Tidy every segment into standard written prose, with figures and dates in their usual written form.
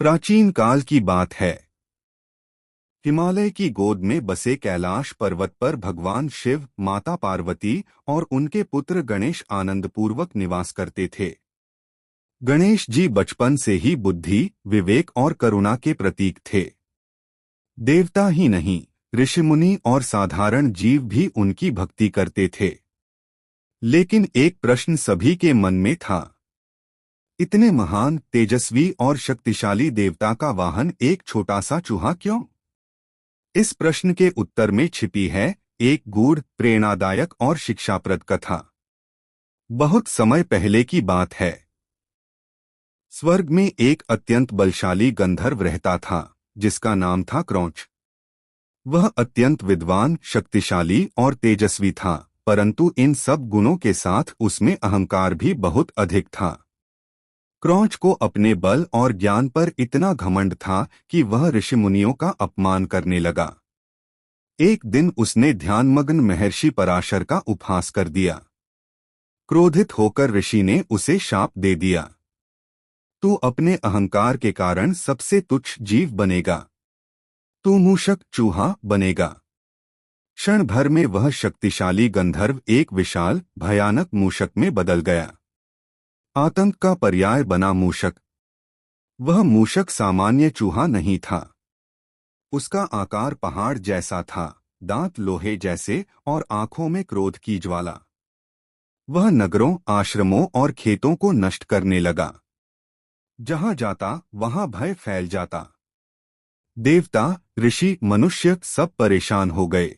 प्राचीन काल की बात है। हिमालय की गोद में बसे कैलाश पर्वत पर भगवान शिव, माता पार्वती और उनके पुत्र गणेश आनंदपूर्वक निवास करते थे। गणेश जी बचपन से ही बुद्धि, विवेक और करुणा के प्रतीक थे। देवता ही नहीं, ऋषिमुनि और साधारण जीव भी उनकी भक्ति करते थे। लेकिन एक प्रश्न सभी के मन में था। इतने महान, तेजस्वी और शक्तिशाली देवता का वाहन एक छोटा सा चूहा क्यों? इस प्रश्न के उत्तर में छिपी है एक गूढ़, प्रेरणादायक और शिक्षाप्रद कथा। बहुत समय पहले की बात है। स्वर्ग में एक अत्यंत बलशाली गंधर्व रहता था, जिसका नाम था क्रौंच। वह अत्यंत विद्वान, शक्तिशाली और तेजस्वी था, परंतु इन सब गुणों के साथ उसमें अहंकार भी बहुत अधिक था। क्रौंच को अपने बल और ज्ञान पर इतना घमंड था कि वह ऋषिमुनियों का अपमान करने लगा। एक दिन उसने ध्यानमग्न महर्षि पराशर का उपहास कर दिया। क्रोधित होकर ऋषि ने उसे शाप दे दिया, तू अपने अहंकार के कारण सबसे तुच्छ जीव बनेगा। तू मूषक, चूहा बनेगा। क्षण भर में वह शक्तिशाली गंधर्व एक विशाल, भयानक मूषक में बदल गया। आतंक का पर्याय बना मूषक। वह मूषक सामान्य चूहा नहीं था। उसका आकार पहाड़ जैसा था, दांत लोहे जैसे और आंखों में क्रोध की ज्वाला। वह नगरों, आश्रमों और खेतों को नष्ट करने लगा। जहां जाता वहां भय फैल जाता। देवता, ऋषि, मनुष्य सब परेशान हो गए।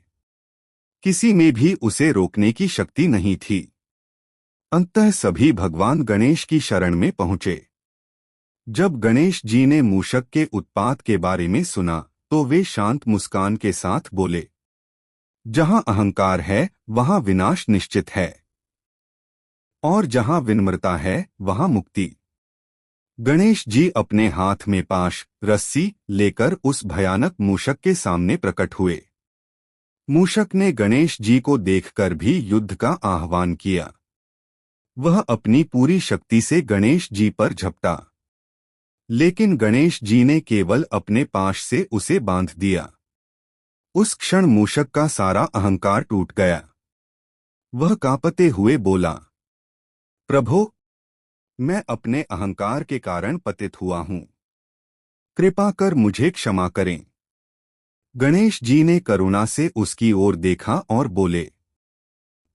किसी में भी उसे रोकने की शक्ति नहीं थी। अंततः सभी भगवान गणेश की शरण में पहुंचे। जब गणेश जी ने मूषक के उत्पात के बारे में सुना, तो वे शांत मुस्कान के साथ बोले, जहां अहंकार है वहां विनाश निश्चित है, और जहां विनम्रता है वहां मुक्ति। गणेश जी अपने हाथ में पाश, रस्सी लेकर उस भयानक मूषक के सामने प्रकट हुए। मूषक ने गणेश जी को देखकर भी युद्ध का आह्वान किया। वह अपनी पूरी शक्ति से गणेश जी पर झपटा, लेकिन गणेश जी ने केवल अपने पाश से उसे बांध दिया। उस क्षण मूषक का सारा अहंकार टूट गया। वह कांपते हुए बोला, प्रभो, मैं अपने अहंकार के कारण पतित हुआ हूं। कृपा कर मुझे क्षमा करें। गणेश जी ने करुणा से उसकी ओर देखा और बोले,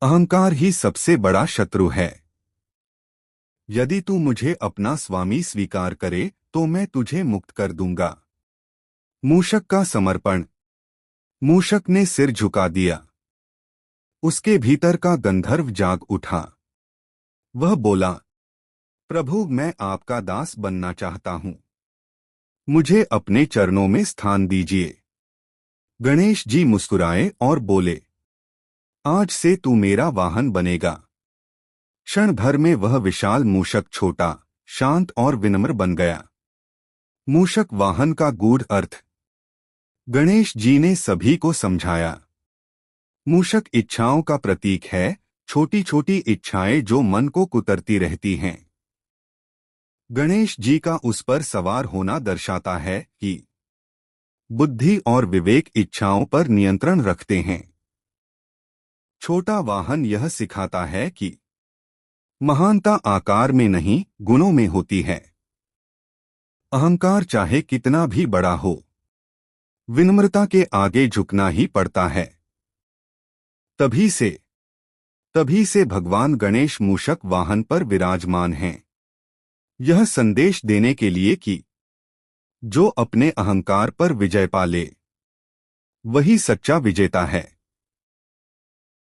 अहंकार ही सबसे बड़ा शत्रु है। यदि तू मुझे अपना स्वामी स्वीकार करे तो मैं तुझे मुक्त कर दूंगा। मूषक का समर्पण। मूषक ने सिर झुका दिया। उसके भीतर का गंधर्व जाग उठा। वह बोला, प्रभु, मैं आपका दास बनना चाहता हूं। मुझे अपने चरणों में स्थान दीजिए। गणेश जी मुस्कुराए और बोले, आज से तू मेरा वाहन बनेगा। क्षण भर में वह विशाल मूषक छोटा, शांत और विनम्र बन गया। मूषक वाहन का गूढ़ अर्थ गणेश जी ने सभी को समझाया। मूषक इच्छाओं का प्रतीक है, छोटी छोटी इच्छाएं जो मन को कुतरती रहती हैं। गणेश जी का उस पर सवार होना दर्शाता है कि बुद्धि और विवेक इच्छाओं पर नियंत्रण रखते हैं। छोटा वाहन यह सिखाता है कि महानता आकार में नहीं, गुणों में होती है। अहंकार चाहे कितना भी बड़ा हो, विनम्रता के आगे झुकना ही पड़ता है। तभी से भगवान गणेश मूषक वाहन पर विराजमान हैं। यह संदेश देने के लिए कि जो अपने अहंकार पर विजय पा ले, वही सच्चा विजेता है।